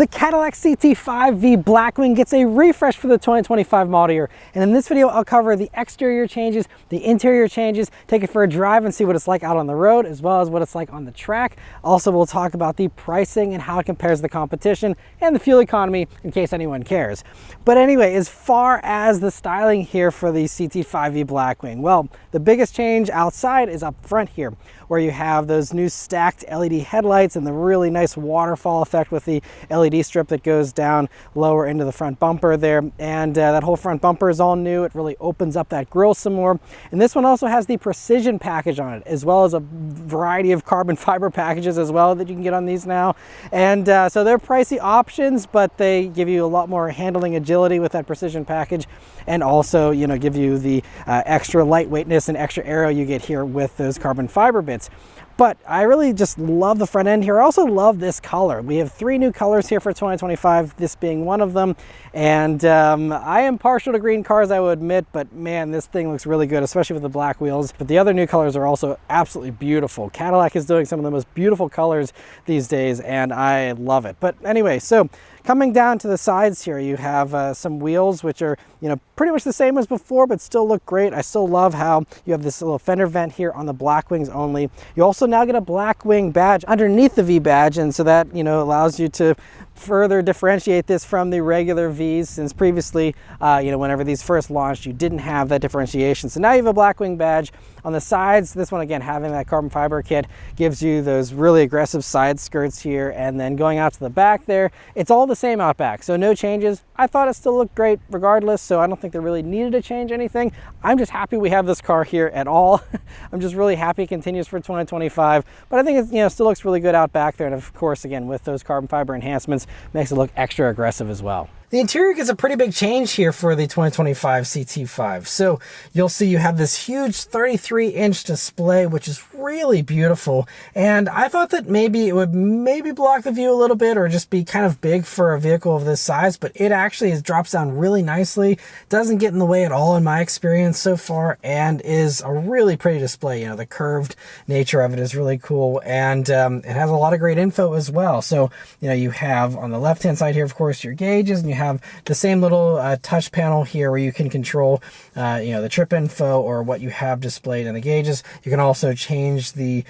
The Cadillac CT5-V Blackwing gets a refresh for the 2025 model year. And in this video, I'll cover the exterior changes, the interior changes, take it for a drive and see what it's like out on the road, as well as what it's like on the track. Also, we'll talk about the pricing and how it compares to the competition and the fuel economy in case anyone cares. But anyway, as far as the styling here for the CT5-V Blackwing, well, the biggest change outside is up front here, where you have those new stacked LED headlights and the really nice waterfall effect with the LED strip that goes down lower into the front bumper there. And that whole front bumper is all new. It really opens up that grille some more. And this one also has the precision package on it, as well as a variety of carbon fiber packages as well that you can get on these now. And so they're pricey options, but they give you a lot more handling agility with that precision package, and also, you know, give you the extra lightweightness and extra aero you get here with those carbon fiber bits. But I really just love the front end here. I also love this color. We have 3 new colors here for 2025, this being one of them. And I am partial to green cars, I will admit, but man, this thing looks really good, especially with the black wheels. But the other new colors are also absolutely beautiful. Cadillac is doing some of the most beautiful colors these days, and I love it. But anyway, so coming down to the sides here, you have some wheels which are, you know, pretty much the same as before, but still look great. I still love how you have this little fender vent here on the Blackwings only. You also now get a Blackwing badge underneath the V badge, and so that, you know, allows you to further differentiate this from the regular Vs, since previously, you know, whenever these first launched, you didn't have that differentiation. So now you have a Blackwing badge on the sides. This one, again, having that carbon fiber kit gives you those really aggressive side skirts here, and then going out to the back there, it's all the same out back, so no changes. I thought it still looked great regardless, so I don't think they really needed to change anything. I'm just happy we have this car here at all. I'm just really happy it continues for 2025, but I think it, you know, still looks really good out back there, and of course, again, with those carbon fiber enhancements, makes it look extra aggressive as well. The interior gets a pretty big change here for the 2025 CT5. So you'll see you have this huge 33-inch display, which is really beautiful. And I thought that maybe it would block the view a little bit or just be kind of big for a vehicle of this size, but it actually drops down really nicely. Doesn't get in the way at all in my experience so far, and is a really pretty display. You know, the curved nature of it is really cool, and it has a lot of great info as well. So, you know, you have on the left-hand side here, of course, your gauges, and you have the same little touch panel here where you can control you know, the trip info or what you have displayed in the gauges. You can also change the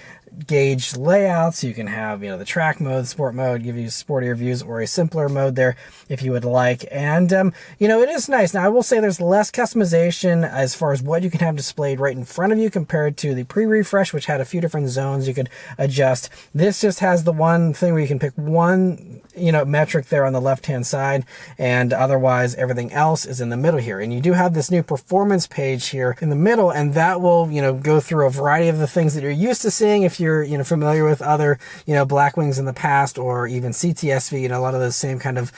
gauge layout, so you can have, you know, the track mode, sport mode, give you sportier views, or a simpler mode there if you would like. And you know, it is nice. Now I will say there's less customization as far as what you can have displayed right in front of you compared to the pre-refresh, which had a few different zones you could adjust. This just has the one thing where you can pick one, you know, metric there on the left hand side, and otherwise everything else is in the middle here. And you do have this new performance page here in the middle, and that will, you know, go through a variety of the things that you're used to seeing if you're, you know, familiar with other, you know, Blackwings in the past, or even CTSV, you know, a lot of those same kind of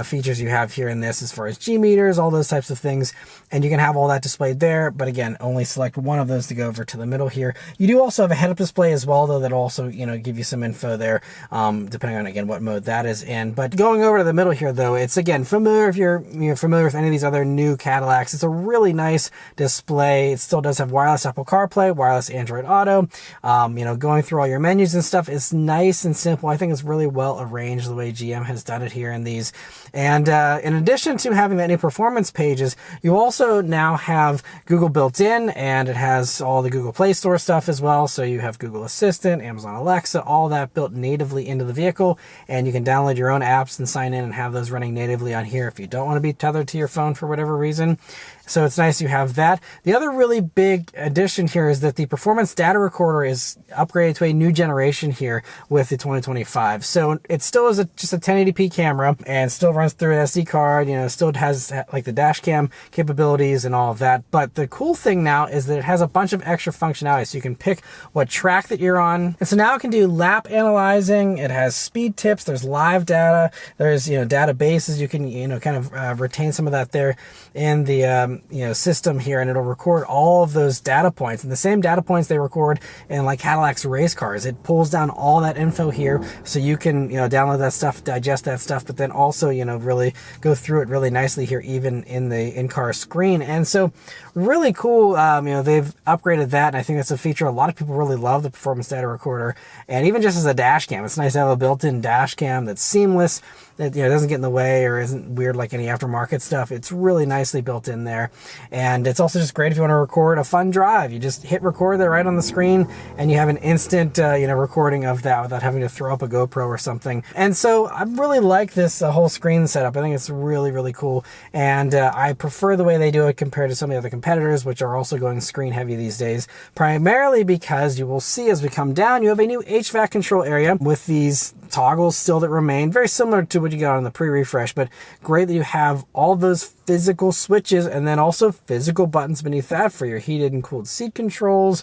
features you have here in this as far as G meters, all those types of things. And you can have all that displayed there, but again, only select one of those to go over to the middle here. You do also have a head-up display as well, though, that'll also, you know, give you some info there, depending on, again, what mode that is in. But going over to the middle here, though, it's, again, familiar if you're familiar with any of these other new Cadillacs. It's a really nice display. It still does have wireless Apple CarPlay, wireless Android Auto. You know, going through all your menus and stuff is nice and simple. I think it's really well arranged the way GM has done it here in these. And in addition to having that new performance pages, you also now have Google built in, and it has all the Google Play Store stuff as well. So you have Google Assistant, Amazon Alexa, all that built natively into the vehicle, and you can download your own apps and sign in and have those running natively on here if you don't want to be tethered to your phone for whatever reason. So it's nice you have that. The other really big addition here is that the performance data recorder is upgraded to a new generation here with the 2025. So it still is just a 1080p camera and still runs through an SD card, you know, still has like the dash cam capabilities and all of that. But the cool thing now is that it has a bunch of extra functionality. So you can pick what track that you're on. And so now it can do lap analyzing. It has speed tips. There's live data. There's, you know, databases. You can, you know, kind of retain some of that there in the system here, and it'll record all of those data points, and the same data points they record in like Cadillac's race cars. It pulls down all that info here, so you can download that stuff, digest that stuff, but then also really go through it really nicely here, even in the in-car screen. And so really cool. They've upgraded that, and I think that's a feature a lot of people really love, the performance data recorder. And even just as a dash cam, it's nice to have a built-in dash cam that's seamless, that doesn't get in the way or isn't weird like any aftermarket stuff. It's really nicely built in there. And it's also just great if you want to record a fun drive. You just hit record there right on the screen, and you have an instant recording of that without having to throw up a GoPro or something. And so I really like this whole screen setup. I think it's really, really cool. And I prefer the way they do it compared to some of the other competitors, which are also going screen heavy these days, primarily because you will see as we come down, you have a new HVAC control area with these toggles still that remain, very similar to what you got on the pre-refresh, but great that you have all those physical switches and then also physical buttons beneath that for your heated and cooled seat controls,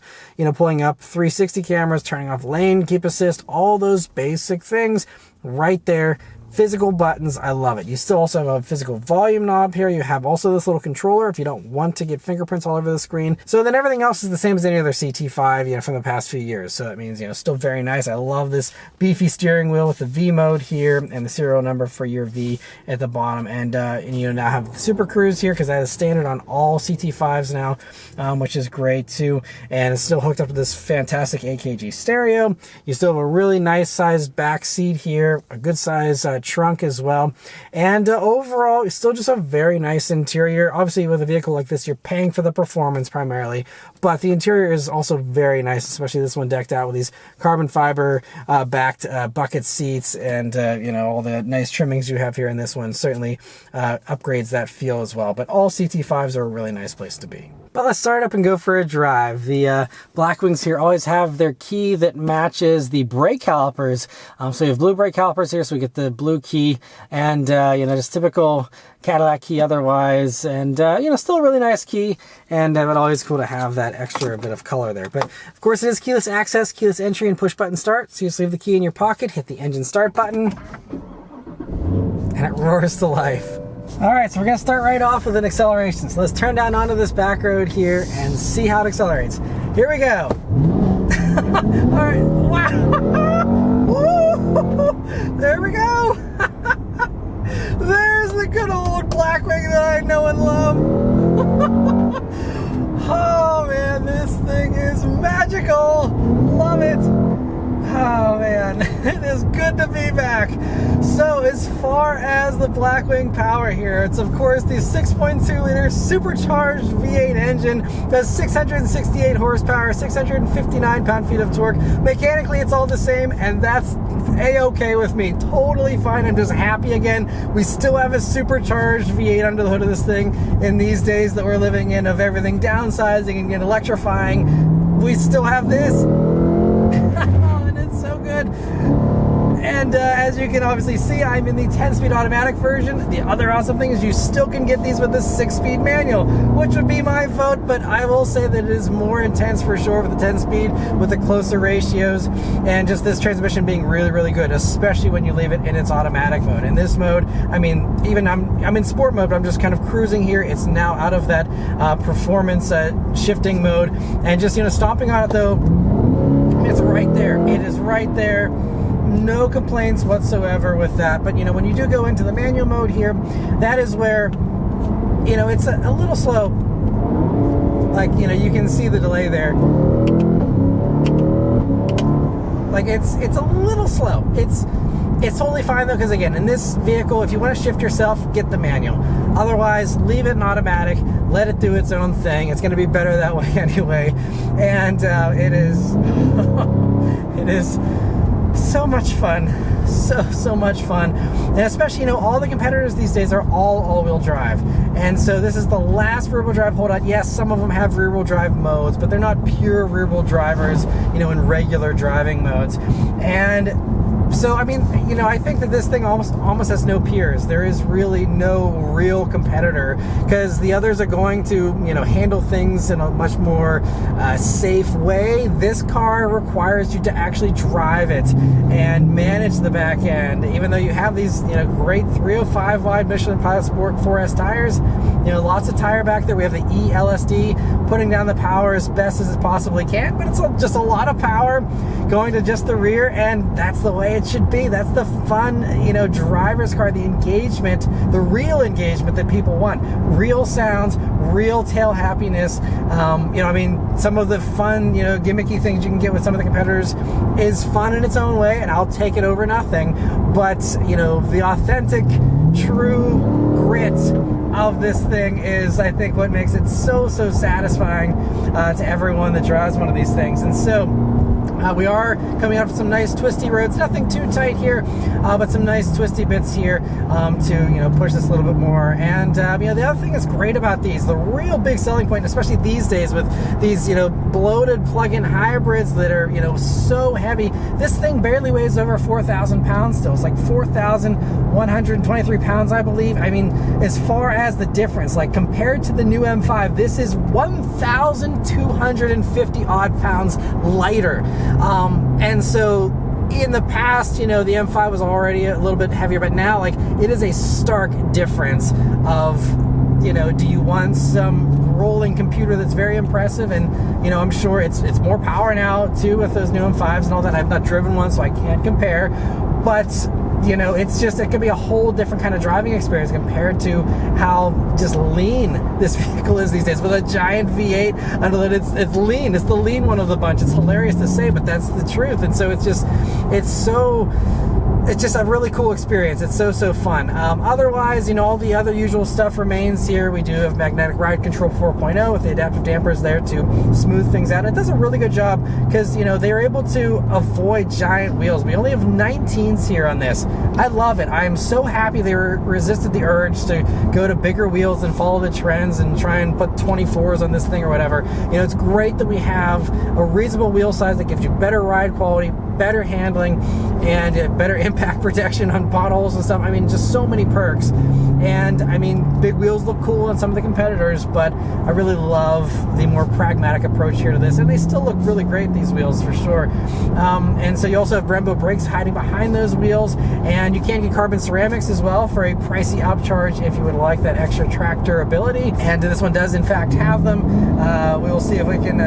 pulling up 360 cameras, turning off lane keep assist, all those basic things right there. Physical buttons, I love it. You still also have a physical volume knob here. You have also this little controller if you don't want to get fingerprints all over the screen. So then everything else is the same as any other CT5, from the past few years. So that means, still very nice. I love this beefy steering wheel with the V mode here and the serial number for your V at the bottom. And you now have the Super Cruise here, because that is standard on all CT5s now, which is great too. And it's still hooked up to this fantastic 8kg stereo. You still have a really nice sized back seat here, a good size trunk as well, and overall it's still just a very nice interior. Obviously with a vehicle like this, you're paying for the performance primarily, but the interior is also very nice, especially this one decked out with these carbon fiber backed bucket seats, and all the nice trimmings you have here in this one certainly upgrades that feel as well. But all CT5s are a really nice place to be. But let's start up and go for a drive. The Blackwings here always have their key that matches the brake calipers. So you have blue brake calipers here, so we get the blue key, and just typical Cadillac key otherwise, and still a really nice key, and but always cool to have that extra bit of color there. But of course it is keyless access, keyless entry, and push button start. So you just leave the key in your pocket, hit the engine start button, and it roars to life. All right, so we're gonna start right off with an acceleration. So let's turn down onto this back road here and see how it accelerates. Here we go. All right, wow. Woo! There we go. There's the good old Blackwing that I know and love. Oh man, this thing is magical. Love it. Oh man, it is good to be back. So as far as the Blackwing power here, it's of course the 6.2 liter supercharged V8 engine, does 668 horsepower, 659 pound-feet of torque. Mechanically it's all the same, and that's a-okay with me. Totally fine. I'm just happy again. We still have a supercharged V8 under the hood of this thing in these days that we're living in, of everything downsizing and electrifying. We still have this. So good. And as you can obviously see, I'm in the 10-speed automatic version. The other awesome thing is you still can get these with the 6-speed manual, which would be my vote, but I will say that it is more intense for sure with the 10-speed, with the closer ratios, and just this transmission being really, really good, especially when you leave it in its automatic mode. In this mode, I mean, even I'm in sport mode, but I'm just kind of cruising here. It's now out of that performance shifting mode, and just stomping on it though, it's right there. It is right there. No complaints whatsoever with that. But when you do go into the manual mode here, that is where it's a little slow. Like you can see the delay there. Like it's a little slow. It's totally fine though, because again, in this vehicle, if you want to shift yourself, get the manual. Otherwise, leave it in automatic, let it do its own thing. It's going to be better that way anyway. And it is it is so much fun. So much fun. And especially, all the competitors these days are all-wheel drive. And so this is the last rear-wheel drive holdout. Yes, some of them have rear-wheel drive modes, but they're not pure rear-wheel drivers, in regular driving modes. And So, I mean, you know, I think that this thing almost has no peers. There is really no real competitor, because the others are going to, you know, handle things in a much more safe way. This car requires you to actually drive it and manage the back end. Even though you have these, you know, great 305 wide Michelin Pilot Sport 4S tires, you know, lots of tire back there. We have the ELSD putting down the power as best as it possibly can, but it's just a lot of power going to just the rear, and that's the way it should be. That's the fun, you know, driver's car, the engagement, the real engagement that people want. Real sounds, real tail happiness. You know, I mean, some of the fun, you know, gimmicky things you can get with some of the competitors is fun in its own way, and I'll take it over nothing. But, you know, the authentic, true grit of this thing is, I think, what makes it so satisfying to everyone that drives one of these things. And so we are coming up to some nice twisty roads, nothing too tight here, but some nice twisty bits here to, you know, push this a little bit more. And you know, the other thing that's great about these, the real big selling point, especially these days with these, you know, bloated plug-in hybrids that are, you know, so heavy, this thing barely weighs over 4,000 pounds still. It's like 4,123 pounds, I believe. I mean, as far as the difference, like compared to the new M5, this is 1,250 odd pounds lighter. And so in the past, you know, the M5 was already a little bit heavier, but now, like, it is a stark difference of, you know, do you want some rolling computer that's very impressive? And, you know, I'm sure it's more power now too with those new M5s and all that. I've not driven one, so I can't compare, but you know, it's just, it could be a whole different kind of driving experience compared to how just lean this vehicle is these days with a giant V8 under that. It's lean. It's the lean one of the bunch. It's hilarious to say, but that's the truth. And so it's just a really cool experience. It's so fun. Otherwise, you know, all the other usual stuff remains here. We do have magnetic ride control 4.0 with the adaptive dampers there to smooth things out. It does a really good job because, you know, they're able to avoid giant wheels. We only have 19s here on this. I love it. I am so happy they resisted the urge to go to bigger wheels and follow the trends and try and put 24s on this thing or whatever. You know, it's great that we have a reasonable wheel size that gives you better ride quality, better handling, and better impact protection on potholes and stuff. I mean, just so many perks. And I mean, big wheels look cool on some of the competitors, but I really love the more pragmatic approach here to this, and they still look really great, these wheels, for sure. And so you also have Brembo brakes hiding behind those wheels, and you can get carbon ceramics as well for a pricey upcharge if you would like that extra tractor ability. And this one does in fact have them. We will see if we can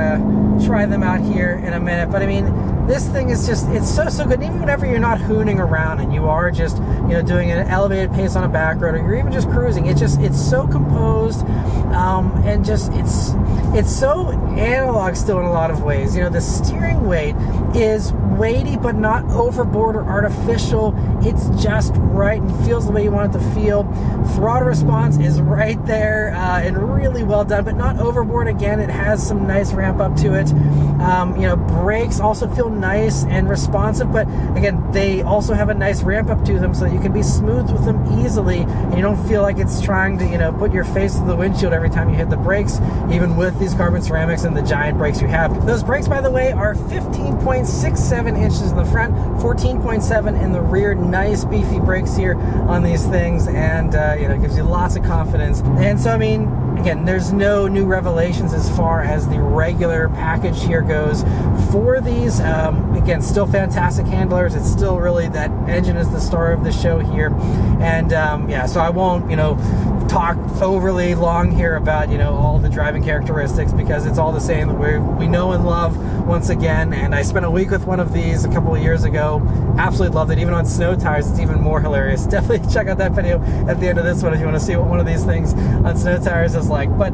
try them out here in a minute. But I mean, this thing is just, it's so good. And even whenever you're not hooning around and you are just, you know, doing an elevated pace on a back road, or you're even just cruising, it's so composed, and just it's so analog still in a lot of ways. You know, the steering weight is weighty but not overboard or artificial. It's just right and feels the way you want it to feel. Throttle response is right there, and really well done, but not overboard. Again, it has some nice ramp up to it. You know, brakes also feel nice and responsive, but again, they also have a nice ramp up to them so that you can be smooth with them easily, and you don't feel like it's trying to, you know, put your face to the windshield every time you hit the brakes, even with these carbon ceramics and the giant brakes you have. Those brakes, by the way, are 15.67 inches in the front, 14.7 in the rear. Nice beefy brakes here on these things, and you know, it gives you lots of confidence. And so, I mean, again, there's no new revelations as far as the regular package here goes for these. Again, still fantastic handlers. It's still really, that engine is the star of the show here. And yeah, so I won't, you know, talk overly long here about, you know, all the driving characteristics, because it's all the same that we know and love once again. And I spent a week with one of these a couple of years ago. Absolutely loved it. Even on snow tires, it's even more hilarious. Definitely check out that video at the end of this one if you want to see what one of these things on snow tires is like. But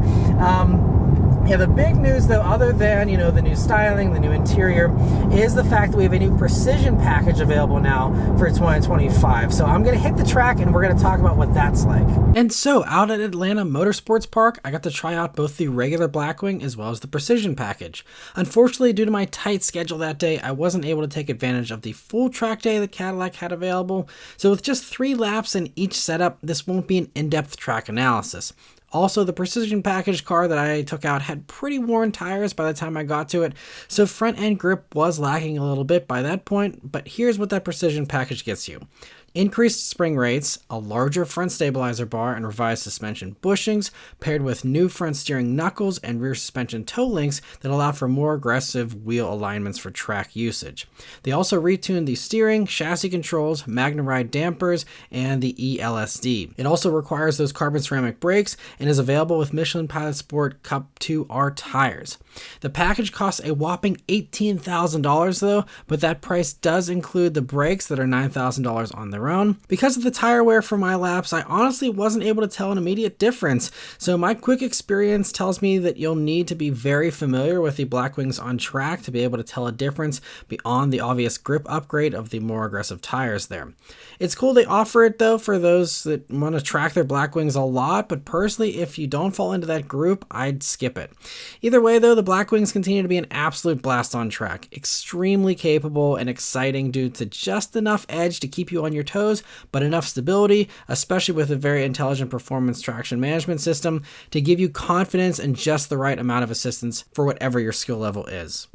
yeah, the big news though, other than, you know, the new styling, the new interior, is the fact that we have a new precision package available now for 2025. So I'm going to hit the track and we're going to talk about what that's like. And so out at Atlanta Motorsports Park, I got to try out both the regular Blackwing as well as the precision package. Unfortunately, due to my tight schedule that day, I wasn't able to take advantage of the full track day that Cadillac had available. So with just 3 laps in each setup, this won't be an in-depth track analysis. Also, the precision package car that I took out had pretty worn tires by the time I got to it, so front end grip was lacking a little bit by that point, but here's what that precision package gets you. Increased spring rates, a larger front stabilizer bar and revised suspension bushings, paired with new front steering knuckles and rear suspension toe links that allow for more aggressive wheel alignments for track usage. They also retuned the steering, chassis controls, MagneRide dampers, and the ELSD. It also requires those carbon ceramic brakes and is available with Michelin Pilot Sport Cup 2R tires. The package costs a whopping $18,000 though, but that price does include the brakes that are $9,000 on their own. Because of the tire wear for my laps, I honestly wasn't able to tell an immediate difference, so my quick experience tells me that you'll need to be very familiar with the Blackwings on track to be able to tell a difference beyond the obvious grip upgrade of the more aggressive tires there. It's cool they offer it though for those that want to track their Blackwings a lot, but personally, if you don't fall into that group, I'd skip it. Either way though, the Blackwings continue to be an absolute blast on track, extremely capable and exciting due to just enough edge to keep you on your toes, but enough stability, especially with a very intelligent performance traction management system, to give you confidence and just the right amount of assistance for whatever your skill level is.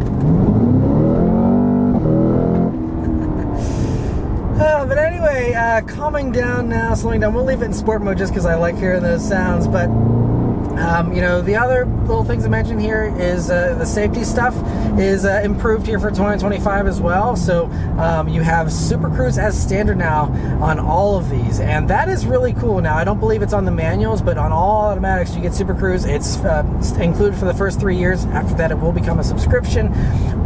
But anyway, calming down now, slowing down. We'll leave it in sport mode just because I like hearing those sounds, but you know, the other little things I mentioned here is the safety stuff is improved here for 2025 as well. So you have Super Cruise as standard now on all of these, and that is really cool. Now, I don't believe it's on the manuals, but on all automatics you get Super Cruise. It's included for the first 3 years. After that, it will become a subscription.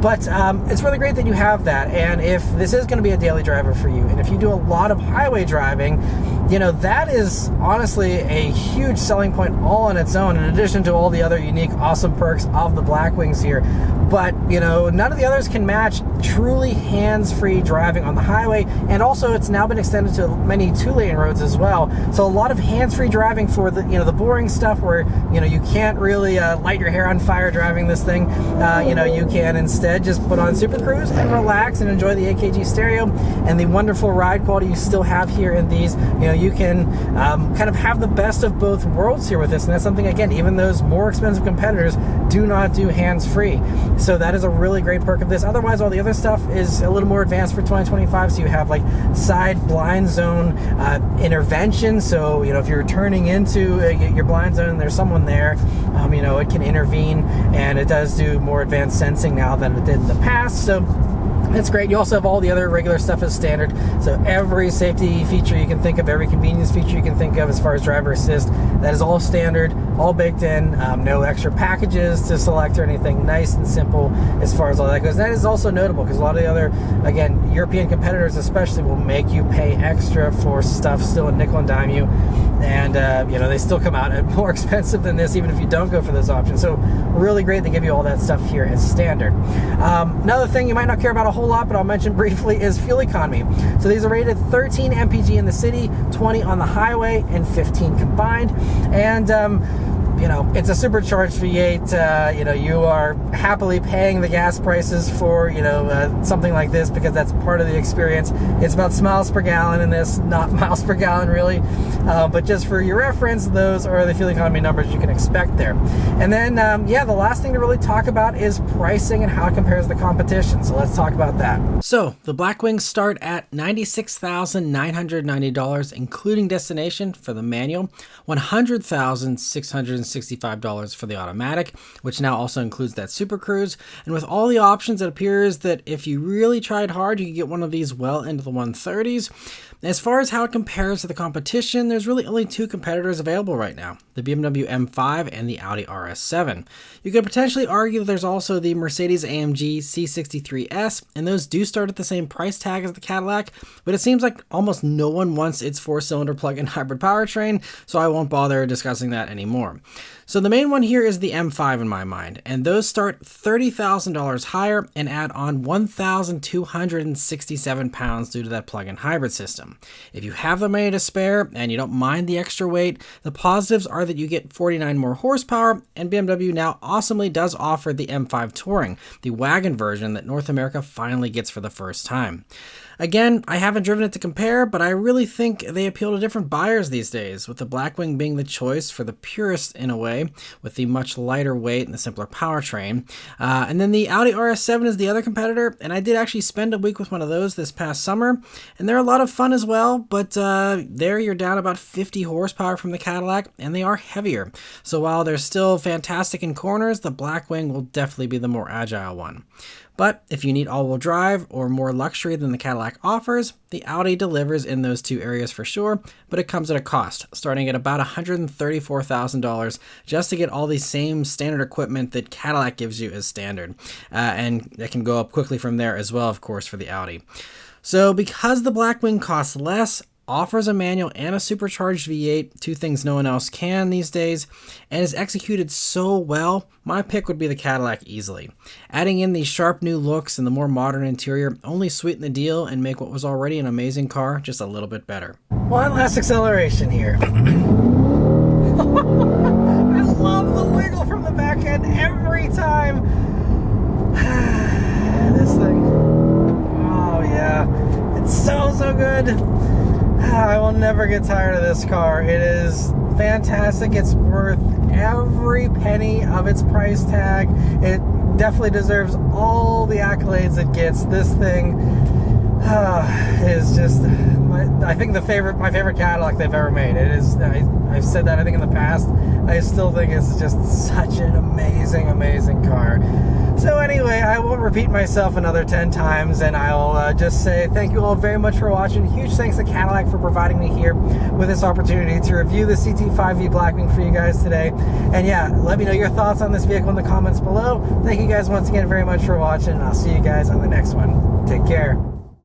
But it's really great that you have that. And if this is going to be a daily driver for you, and if you do a lot of highway driving, you know, that is honestly a huge selling point all on its own, in addition to all the other unique, awesome perks of the Blackwings here. But, you know, none of the others can match truly hands-free driving on the highway, and also it's now been extended to many two-lane roads as well. So a lot of hands-free driving for the, you know, the boring stuff where, you know, you can't really light your hair on fire driving this thing. You know, you can instead just put on Super Cruise and relax and enjoy the AKG stereo and the wonderful ride quality you still have here in these. You know, you can kind of have the best of both worlds here with this, and that's something, again, even those more expensive competitors do not do hands-free. So that is a really great perk of this. Otherwise, all the other stuff is a little more advanced for 2025. So you have like side blind zone intervention. So, you know, if you're turning into your blind zone and there's someone there, you know, it can intervene, and it does do more advanced sensing now than it did in the past. So that's great. You also have all the other regular stuff as standard. So every safety feature you can think of, every convenience feature you can think of as far as driver assist, that is all standard, all baked in. No extra packages to select or anything. Nice and simple as far as all that goes. And that is also notable because a lot of the other, again, European competitors especially will make you pay extra for stuff still in nickel and dime you. And, you know, they still come out at more expensive than this, even if you don't go for those options. So really great they give you all that stuff here as standard. Another thing you might not care about a whole lot, but I'll mention briefly, is fuel economy. So these are rated 13 mpg in the city, 20 on the highway, and 15 combined. And you know, it's a supercharged V8. You know, you are happily paying the gas prices for, you know, something like this because that's part of the experience. It's about miles per gallon in this, not miles per gallon really. But just for your reference, those are the fuel economy numbers you can expect there. And then, yeah, the last thing to really talk about is pricing and how it compares to the competition. So let's talk about that. So the Blackwings start at $96,990, including destination for the manual, $100,665 for the automatic, which now also includes that Super Cruise. And with all the options, it appears that if you really tried hard, you could get one of these well into the 130s. As far as how it compares to the competition, there's really only two competitors available right now, the BMW M5 and the Audi RS7. You could potentially argue that there's also the Mercedes-AMG C63S, and those do start at the same price tag as the Cadillac, but it seems like almost no one wants its four-cylinder plug-in hybrid powertrain, so I won't bother discussing that anymore. So the main one here is the M5 in my mind, and those start $30,000 higher and add on 1,267 pounds due to that plug-in hybrid system. If you have the money to spare and you don't mind the extra weight, the positives are that you get 49 more horsepower, and BMW now awesomely does offer the M5 Touring, the wagon version that North America finally gets for the first time. Again, I haven't driven it to compare, but I really think they appeal to different buyers these days, with the Blackwing being the choice for the purist in a way, with the much lighter weight and the simpler powertrain. And then the Audi RS7 is the other competitor, and I did actually spend a week with one of those this past summer, and they're a lot of fun as well, but there you're down about 50 horsepower from the Cadillac, and they are heavier. So while they're still fantastic in corners, the Blackwing will definitely be the more agile one. But if you need all-wheel drive or more luxury than the Cadillac offers, the Audi delivers in those two areas for sure, but it comes at a cost, starting at about $134,000 just to get all the same standard equipment that Cadillac gives you as standard. And it can go up quickly from there as well, of course, for the Audi. So because the Blackwing costs less, offers a manual and a supercharged V8, two things no one else can these days, and is executed so well, my pick would be the Cadillac easily. Adding in these sharp new looks and the more modern interior only sweeten the deal and make what was already an amazing car just a little bit better. One last acceleration here. I love the wiggle from the back end every time. This thing. Oh yeah, it's so good. I will never get tired of this car. It is fantastic. It's worth every penny of its price tag. It definitely deserves all the accolades it gets. This thing is just, I think my favorite Cadillac they've ever made. It is. I've said that I think in the past. I still think it's just such an amazing car. So anyway, I won't repeat myself another 10 times, and I'll just say thank you all very much for watching. Huge thanks to Cadillac for providing me here with this opportunity to review the CT5-V Blackwing for you guys today. And yeah, let me know your thoughts on this vehicle in the comments below. Thank you guys once again very much for watching, and I'll see you guys on the next one. Take care.